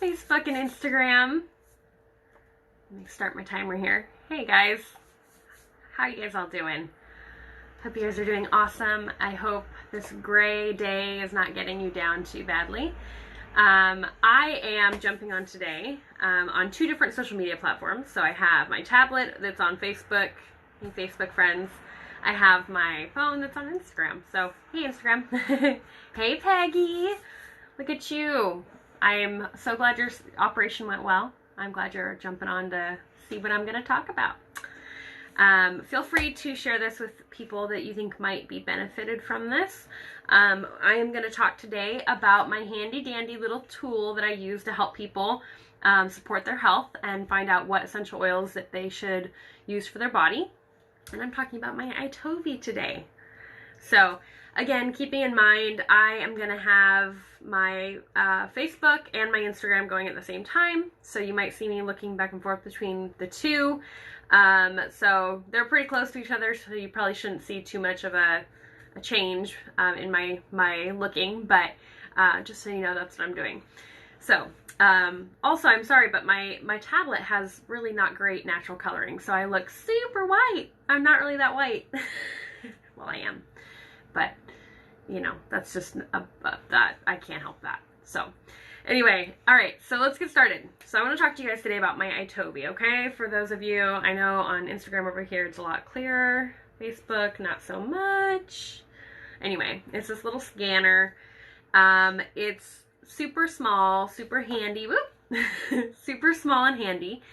Facebook and Instagram. Let me start my timer here. Hey guys, how you guys all doing? Hope you guys are doing awesome. I hope this gray day is not getting you down too badly. I am jumping on today on 2 different social media platforms. So I have my tablet that's on Facebook, hey Facebook friends. I have my phone that's on Instagram. So, hey Instagram. Hey Peggy, look at you. I'm so glad your operation went well. I'm glad you're jumping on to see what I'm going to talk about. Feel free to share this with people that you think might be benefited from this. I am going to talk today about my handy dandy little tool that I use to help people support their health and find out what essential oils that they should use for their body. And I'm talking about my Itovi today. So again, keeping in mind, I am going to have my Facebook and my Instagram going at the same time. So you might see me looking back and forth between the two. So they're pretty close to each other, so you probably shouldn't see too much of a change in my looking, but just so you know, that's what I'm doing. So also, I'm sorry, but my tablet has really not great natural coloring, so I look super white. I'm not really that white. Well, I am, but you know, that's just that I can't help that. So anyway, all right, so let's get started. So I want to talk to you guys today about my Itovi, okay? For those of you, I know on Instagram over here it's a lot clearer, Facebook not so much. Anyway, it's this little scanner. It's super small, super handy, whoop, super small and handy.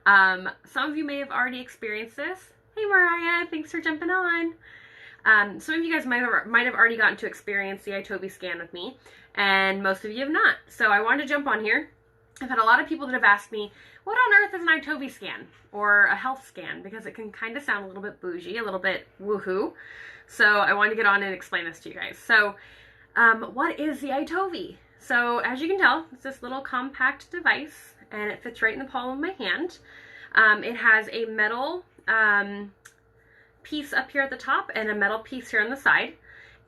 Some of you may have already experienced this. Hey Mariah, thanks for jumping on. Some of you guys might have already gotten to experience the Itovi scan with me, and most of you have not. So I wanted to jump on here. I've had a lot of people that have asked me, what on earth is an Itovi scan or a health scan? Because it can kind of sound a little bit bougie, a little bit woohoo. So I wanted to get on and explain this to you guys. So what is the Itovi? So as you can tell, it's this little compact device, and it fits right in the palm of my hand. It has a metal piece up here at the top and a metal piece here on the side.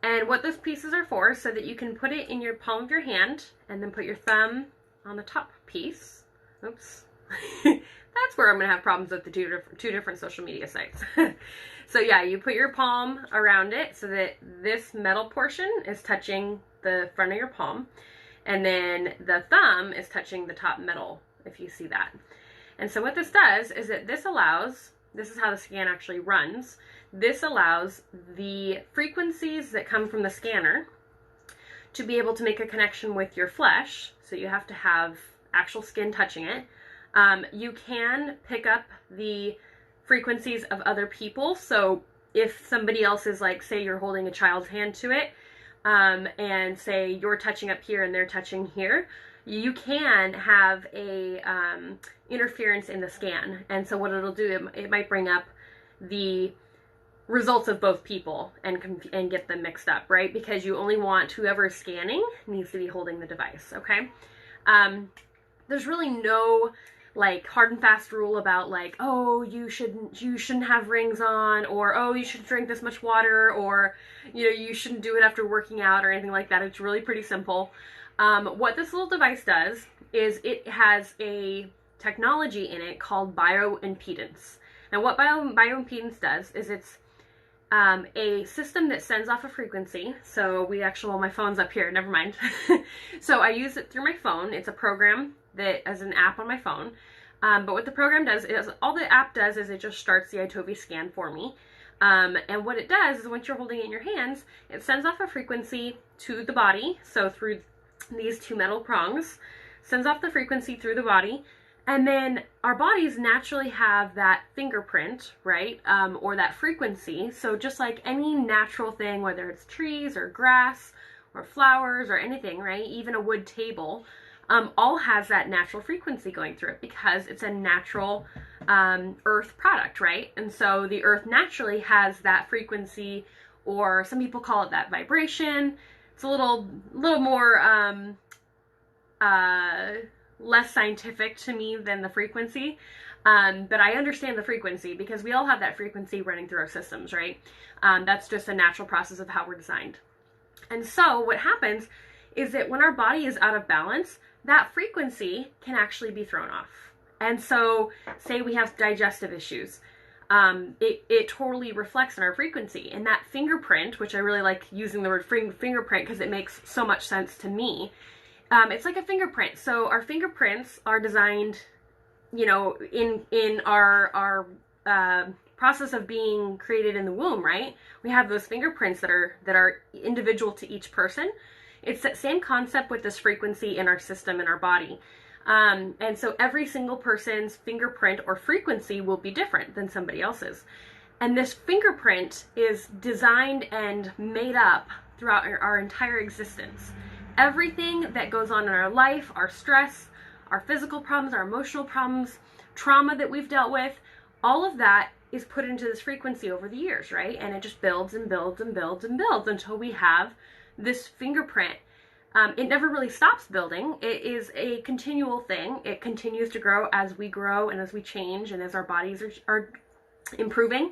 And what those pieces are for is so that you can put it in your palm of your hand and then put your thumb on the top piece. Oops. That's where I'm going to have problems with the two different social media sites. So yeah, you put your palm around it so that this metal portion is touching the front of your palm, and then the thumb is touching the top metal, if you see that. And so what this does is that this is how the scan actually runs. This allows the frequencies that come from the scanner to be able to make a connection with your flesh. So you have to have actual skin touching it. You can pick up the frequencies of other people. So if somebody else is like, say you're holding a child's hand to it, and say you're touching up here and they're touching here, you can have a interference in the scan. And so what it'll do, it might bring up the results of both people and get them mixed up, right? Because you only want whoever is scanning needs to be holding the device, okay? There's really no like hard and fast rule about like, oh, you shouldn't have rings on, or oh, you should drink this much water, or you know, you shouldn't do it after working out or anything like that. It's really pretty simple. What this little device does is it has a technology in it called bioimpedance. And what bioimpedance does is it's a system that sends off a frequency. So my phone's up here, never mind. So I use it through my phone. It's a program that as an app on my phone. But what the program does is, all the app does is it just starts the Itovi scan for me. And what it does is once you're holding it in your hands, it sends off a frequency to the body. So through these 2 metal prongs, sends off the frequency through the body. And then our bodies naturally have that fingerprint, right? Or that frequency. So just like any natural thing, whether it's trees or grass or flowers or anything, right? Even a wood table, all has that natural frequency going through it because it's a natural earth product, right? And so the earth naturally has that frequency, or some people call it that vibration. It's a little more less scientific to me than the frequency, but I understand the frequency because we all have that frequency running through our systems, right? That's just a natural process of how we're designed. And so what happens is that when our body is out of balance, that frequency can actually be thrown off. And so say we have digestive issues, it totally reflects in our frequency. And that fingerprint, which I really like using the word fingerprint because it makes so much sense to me, it's like a fingerprint. So our fingerprints are designed, you know, in our process of being created in the womb, right? We have those fingerprints that are individual to each person. It's that same concept with this frequency in our system, in our body. And so every single person's fingerprint or frequency will be different than somebody else's. And this fingerprint is designed and made up throughout our entire existence. Everything that goes on in our life, our stress, our physical problems, our emotional problems, trauma that we've dealt with, all of that is put into this frequency over the years, right? And it just builds and builds and builds and builds until we have this fingerprint. It never really stops building. It is a continual thing. It continues to grow as we grow and as we change and as our bodies are improving.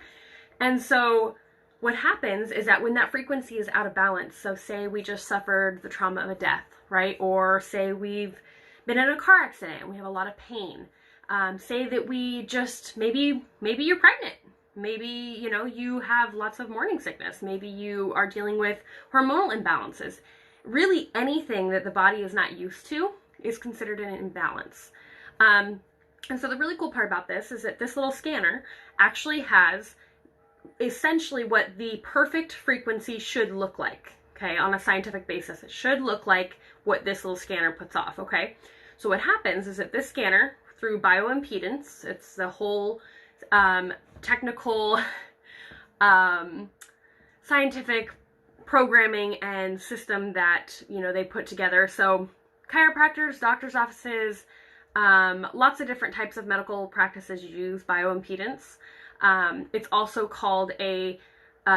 And so what happens is that when that frequency is out of balance, so say we just suffered the trauma of a death, right? Or say we've been in a car accident and we have a lot of pain. Say that we just, maybe you're pregnant. Maybe, you know, you have lots of morning sickness. Maybe you are dealing with hormonal imbalances. Really anything that the body is not used to is considered an imbalance. And so the really cool part about this is that this little scanner actually has essentially what the perfect frequency should look like, okay, on a scientific basis. It should look like what this little scanner puts off, okay? So what happens is that this scanner, through bioimpedance, it's the whole technical, scientific programming and system that, you know, they put together. So chiropractors, doctors' offices, lots of different types of medical practices use bioimpedance. It's also called a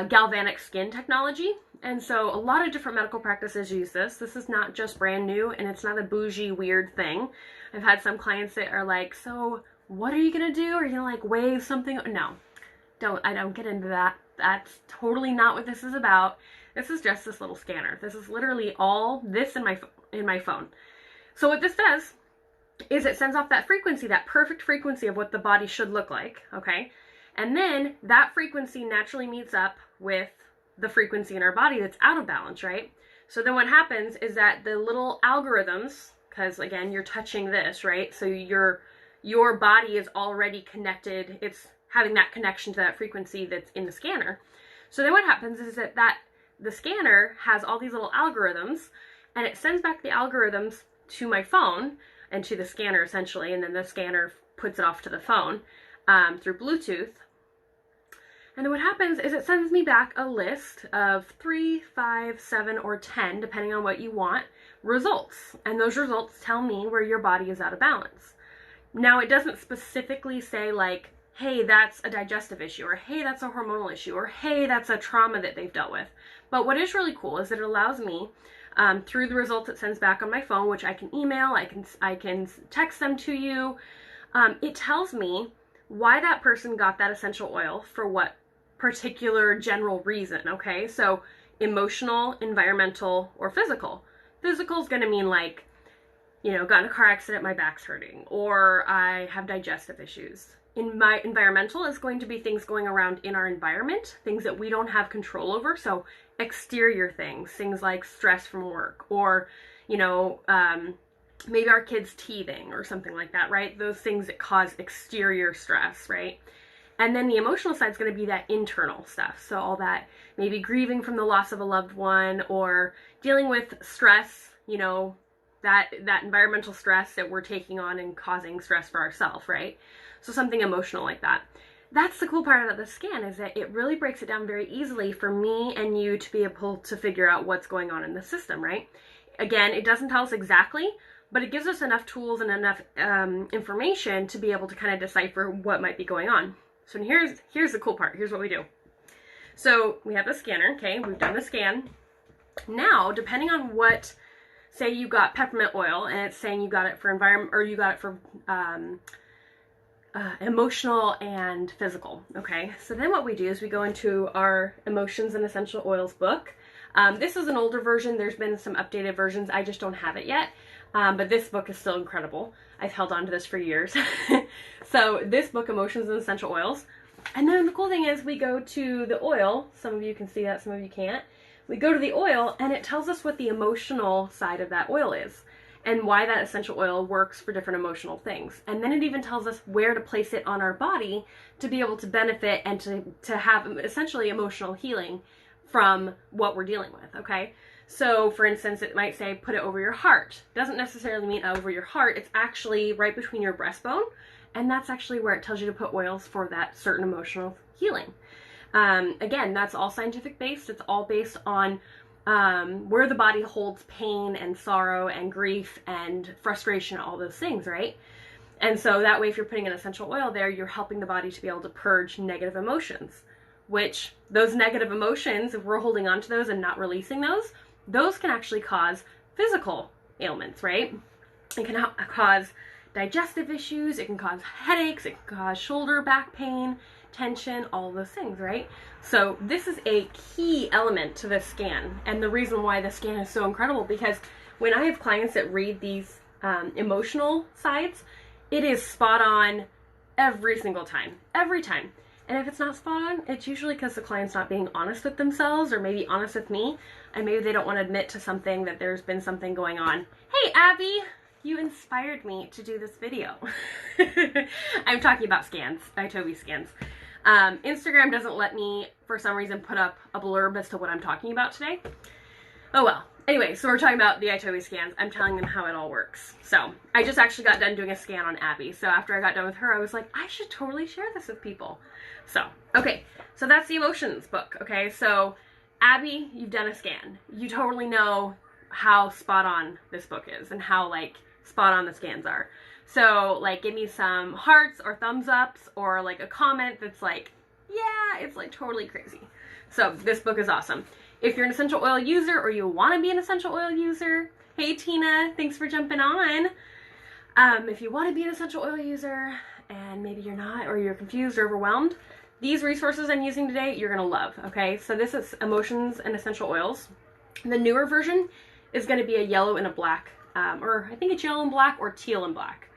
galvanic skin technology. And so a lot of different medical practices use this. This is not just brand new, and it's not a bougie, weird thing. I've had some clients that are like, so what are you going to do? Are you going to like wave something? No, I don't get into that. That's totally not what this is about. This is just this little scanner. This is literally all this in my phone. So what this does is it sends off that frequency, that perfect frequency of what the body should look like, okay? And then that frequency naturally meets up with the frequency in our body that's out of balance, right? So then what happens is that the little algorithms, because again, you're touching this, right? So your body is already connected. It's having that connection to that frequency that's in the scanner. So then what happens is that the scanner has all these little algorithms, and it sends back the algorithms to my phone and to the scanner essentially, and then the scanner puts it off to the phone through Bluetooth. And then what happens is it sends me back a list of 3, 5, 7, or 10, depending on what you want, results. And those results tell me where your body is out of balance. Now, it doesn't specifically say like, hey, that's a digestive issue, or hey, that's a hormonal issue, or hey, that's a trauma that they've dealt with. But what is really cool is that it allows me, through the results it sends back on my phone, which I can email, I can text them to you, it tells me why that person got that essential oil for what particular general reason, okay? So emotional, environmental, or physical. Physical is going to mean like, you know, got in a car accident, my back's hurting, or I have digestive issues. In my environmental is going to be things going around in our environment, things that we don't have control over. So exterior things like stress from work, or, you know, maybe our kids teething or something like that, right? Those things that cause exterior stress, right? And then the emotional side is going to be that internal stuff. So all that maybe grieving from the loss of a loved one, or dealing with stress, you know, that environmental stress that we're taking on and causing stress for ourselves, right? So something emotional like that. That's the cool part about the scan, is that it really breaks it down very easily for me and you to be able to figure out what's going on in the system, right? Again, it doesn't tell us exactly, but it gives us enough tools and enough information to be able to kind of decipher what might be going on. So here's the cool part. Here's what we do. So we have the scanner, okay? We've done the scan. Now, depending on what, say you got peppermint oil and it's saying you got it for environment, or you got it for emotional and physical, okay? So then what we do is we go into our Emotions and Essential Oils book. This is an older version. There's been some updated versions. I just don't have it yet. But this book is still incredible. I've held on to this for years. So this book, Emotions and Essential Oils. And then the cool thing is we go to the oil. Some of you can see that, some of you can't. We go to the oil and it tells us what the emotional side of that oil is and why that essential oil works for different emotional things. And then it even tells us where to place it on our body to be able to benefit and to have essentially emotional healing from what we're dealing with, okay? So for instance, it might say put it over your heart. Doesn't necessarily mean over your heart. It's actually right between your breastbone. And that's actually where it tells you to put oils for that certain emotional healing. Again, that's all scientific based. It's all based on where the body holds pain and sorrow and grief and frustration, all those things, right? And so that way, if you're putting an essential oil there, you're helping the body to be able to purge negative emotions, which those negative emotions, if we're holding on to those and not releasing those can actually cause physical ailments, right? It can cause digestive issues, it can cause headaches, it can cause shoulder, back pain, tension, all those things, right? So this is a key element to this scan, and the reason why the scan is so incredible, because when I have clients that read these emotional sides, it is spot on every single time, every time. And if it's not spot on, it's usually because the client's not being honest with themselves, or maybe honest with me, and maybe they don't want to admit to something that there's been something going on. Hey, Abby! You inspired me to do this video. I'm talking about scans, Itovi scans. Instagram doesn't let me, for some reason, put up a blurb as to what I'm talking about today. Oh well. Anyway, so we're talking about the Itovi scans. I'm telling them how it all works. So, I just actually got done doing a scan on Abby. So after I got done with her, I was like, I should totally share this with people. So, okay. So that's the emotions book, okay? So, Abby, you've done a scan. You totally know how spot on this book is and how, like, spot on the scans are. So, like, give me some hearts or thumbs ups or, like, a comment that's like, yeah, it's, like, totally crazy. So, this book is awesome. If you're an essential oil user or you want to be an essential oil user, hey, Tina, thanks for jumping on. If you want to be an essential oil user and maybe you're not, or you're confused or overwhelmed, these resources I'm using today, you're going to love, okay? So, this is Emotions and Essential Oils. The newer version is going to be a yellow and a black, or I think it's yellow and black or teal and black.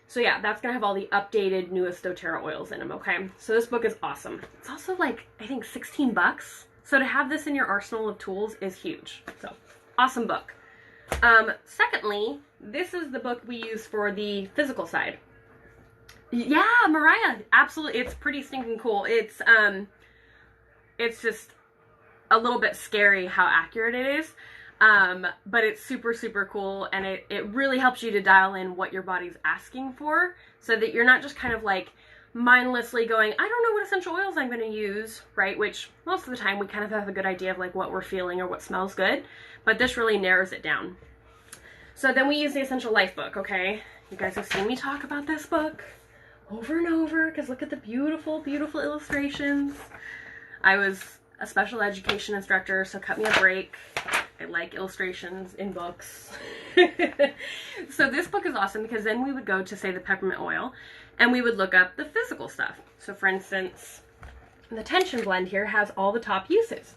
So yeah, that's going to have all the updated newest doTERRA oils in them, okay? So this book is awesome. It's also like, I think 16 bucks. So to have this in your arsenal of tools is huge. So, awesome book. Secondly, this is the book we use for the physical side. Yeah, Mariah, absolutely. It's pretty stinking cool. It's just a little bit scary how accurate it is. But it's super, super cool, and it really helps you to dial in what your body's asking for, so that you're not just kind of like mindlessly going, I don't know what essential oils I'm going to use, right? Which most of the time we kind of have a good idea of like what we're feeling or what smells good, but this really narrows it down. So then we use the Essential Life book, okay? You guys have seen me talk about this book over and over, because look at the beautiful, beautiful illustrations. I was a special education instructor, so cut me a break. I like illustrations in books. So this book is awesome because then we would go to, say, the peppermint oil and we would look up the physical stuff. So for instance, the tension blend here has all the top uses.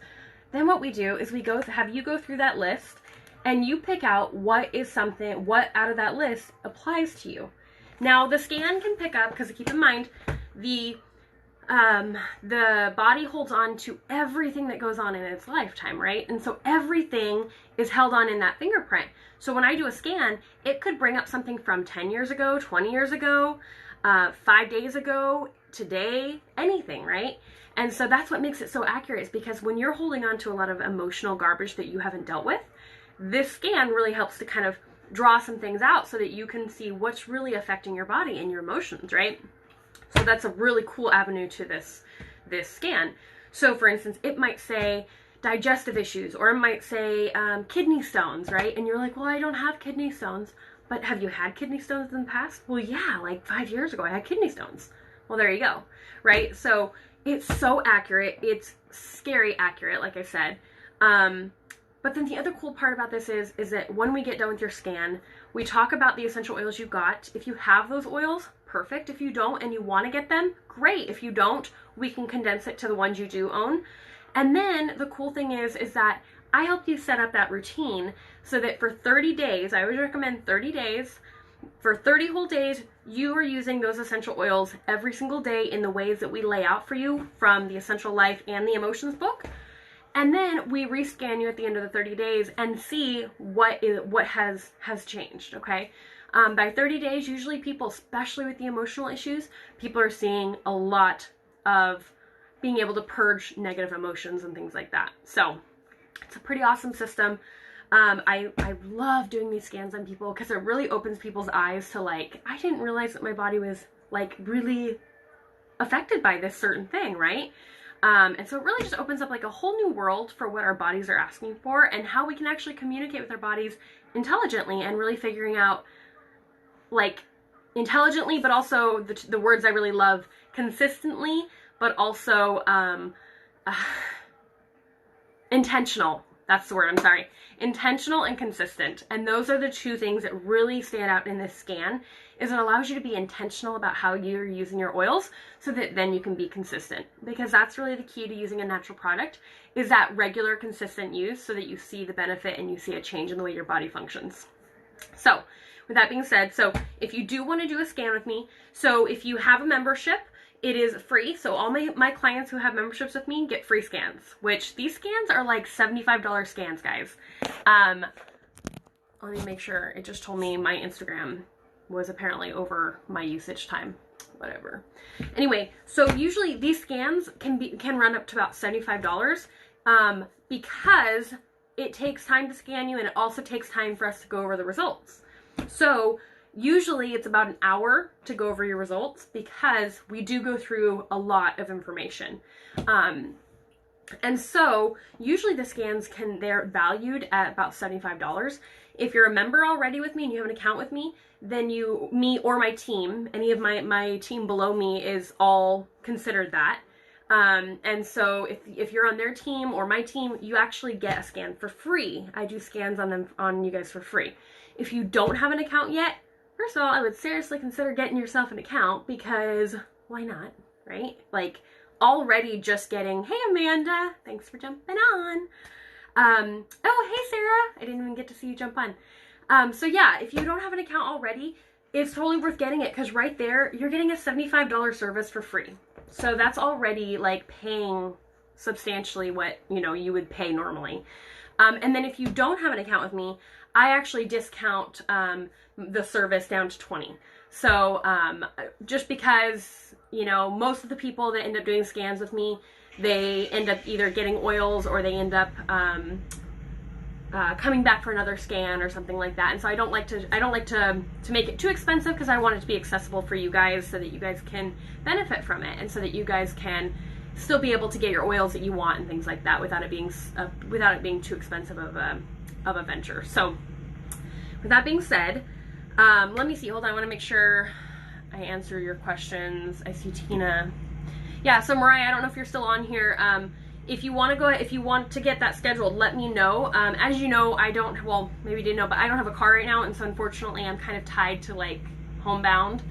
Then what we do is we have you go through that list and you pick out what out of that list applies to you. Now the scan can pick up, because keep in mind, the body holds on to everything that goes on in its lifetime, right? And so everything is held on in that fingerprint. So when I do a scan, it could bring up something from 10 years ago, 20 years ago, 5 days ago, today, anything, right? And so that's what makes it so accurate, is because when you're holding on to a lot of emotional garbage that you haven't dealt with, this scan really helps to kind of draw some things out so that you can see what's really affecting your body and your emotions, right? So that's a really cool avenue to this scan. So for instance, it might say digestive issues, or it might say kidney stones, right? And you're like, well, I don't have kidney stones, but have you had kidney stones in the past? Well, yeah, like 5 years ago I had kidney stones. Well, there you go, right? So it's so accurate. It's scary accurate, like I said. But then the other cool part about this is that when we get done with your scan, we talk about the essential oils you got. If you have those oils, perfect. If you don't and you want to get them, great. If you don't, we can condense it to the ones you do own. And then the cool thing is that I help you set up that routine so that for 30 days, I always recommend 30 days, for 30 whole days, you are using those essential oils every single day in the ways that we lay out for you from the Essential Life and the Emotions book. And then we rescan you at the end of the 30 days and see what has changed, okay? By 30 days, usually people, especially with the emotional issues, people are seeing a lot of being able to purge negative emotions and things like that. So it's a pretty awesome system. I love doing these scans on people because it really opens people's eyes to like, I didn't realize that my body was like really affected by this certain thing, right? And so it really just opens up like a whole new world for what our bodies are asking for and how we can actually communicate with our bodies intelligently and really figuring out like intelligently, but also the words I really love, consistently, but also intentional. That's the word, I'm sorry. Intentional and consistent. And those are the two things that really stand out in this scan, is it allows you to be intentional about how you're using your oils so that then you can be consistent. Because that's really the key to using a natural product, is that regular, consistent use so that you see the benefit and you see a change in the way your body functions. So with that being said, so if you do want to do a scan with me, so if you have a membership, it is free. So all my clients who have memberships with me get free scans, which these scans are like $75 scans, guys. Let me make sure. It just told me my Instagram was apparently over my usage time. Whatever. Anyway, so usually these scans can run up to about $75 because it takes time to scan you and it also takes time for us to go over the results. So usually it's about an hour to go over your results because we do go through a lot of information. And so usually the scans they're valued at about $75. If you're a member already with me and you have an account with me, then me or my team, any of my team below me is all considered that. And so if you're on their team or my team, you actually get a scan for free. I do scans on you guys for free. If you don't have an account yet, first of all, I would seriously consider getting yourself an account because why not, right? Like already just getting, hey Amanda, thanks for jumping on. Oh, hey Sarah, I didn't even get to see you jump on. So yeah, if you don't have an account already, it's totally worth getting it because right there, you're getting a $75 service for free. So that's already like paying substantially what, you would pay normally. And then if you don't have an account with me, I actually discount the service down to $20. So just because, most of the people that end up doing scans with me, they end up either getting oils or they end up coming back for another scan or something like that. And so I don't like to make it too expensive because I want it to be accessible for you guys so that you guys can benefit from it and so that you guys can still be able to get your oils that you want and things like that without it being too expensive of a venture. So with that being said, let me see, hold on, I want to make sure I answer your questions. I see Tina. Yeah, so Mariah, I don't know if you're still on here. If you want to get that scheduled, let me know. As you know, maybe you didn't know, but I don't have a car right now, and so unfortunately I'm kind of tied to like homebound.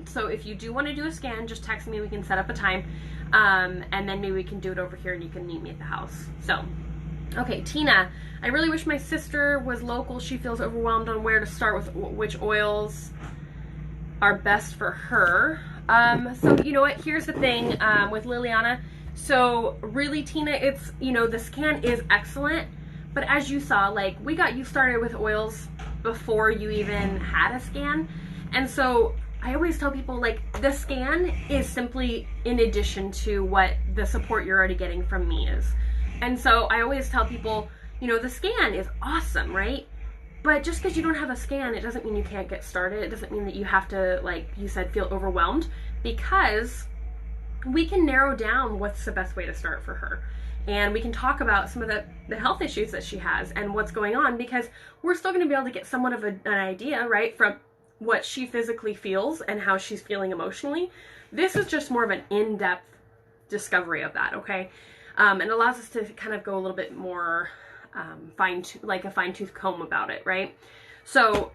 So if you do want to do a scan, just text me, we can set up a time. And then maybe we can do it over here and you can meet me at the house. So, okay, Tina, I really wish my sister was local. She feels overwhelmed on where to start with which oils are best for her. So you know what, here's the thing with Liliana. So really, Tina, it's, the scan is excellent, but as you saw, like we got you started with oils before you even had a scan. And so I always tell people, like, the scan is simply in addition to what the support you're already getting from me is. And so I always tell people, the scan is awesome, right? But just because you don't have a scan, it doesn't mean you can't get started. It doesn't mean that you have to, like you said, feel overwhelmed, because we can narrow down what's the best way to start for her. And we can talk about some of the health issues that she has and what's going on, because we're still going to be able to get somewhat of an idea, right, from what she physically feels and how she's feeling emotionally. This is just more of an in-depth discovery of that, okay? And it allows us to kind of go a little bit more like a fine-tooth comb about it, right? So,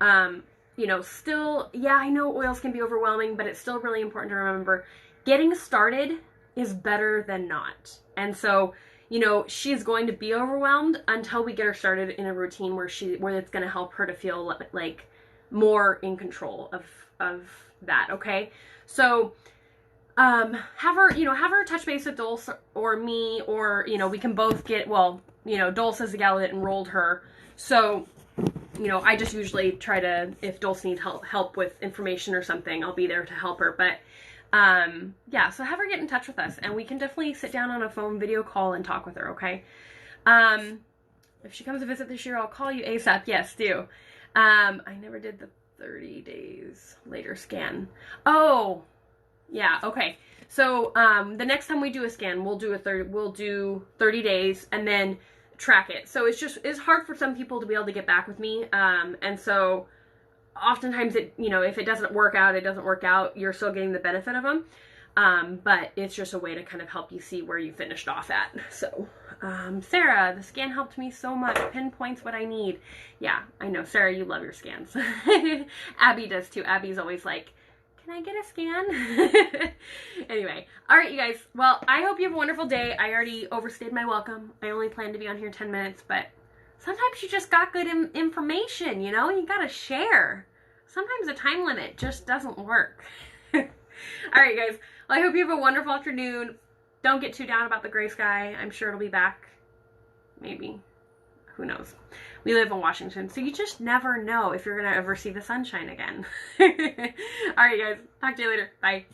still, yeah, I know oils can be overwhelming, but it's still really important to remember getting started is better than not. And so, you know, she's going to be overwhelmed until we get her started in a routine where it's going to help her to feel like more in control of that. Okay. So, have her touch base with Dulce or me, or, you know, we can both get, well, you know, Dulce is the gal that enrolled her. So, you know, I just usually try to, if Dulce needs help with information or something, I'll be there to help her. But, yeah, so have her get in touch with us, and we can definitely sit down on a phone video call and talk with her, okay? If she comes to visit this year, I'll call you ASAP. Yes, do. I never did the 30 days later scan. Oh, yeah, okay. So, the next time we do a scan, we'll do 30 days and then track it. So it's hard for some people to be able to get back with me. And so oftentimes if it doesn't work out, it doesn't work out. You're still getting the benefit of them. But it's just a way to kind of help you see where you finished off at. So, Sarah, the scan helped me so much. Pinpoints what I need. Yeah, I know. Sarah, you love your scans. Abby does too. Abby's always like, can I get a scan? Anyway, all right, you guys. Well, I hope you have a wonderful day. I already overstayed my welcome. I only planned to be on here 10 minutes, but sometimes you just got good information, you know? You gotta share. Sometimes a time limit just doesn't work. All right, guys. Well, I hope you have a wonderful afternoon. Don't get too down about the gray sky. I'm sure it'll be back. Maybe. Who knows? We live in Washington, so you just never know if you're going to ever see the sunshine again. All right, guys. Talk to you later. Bye.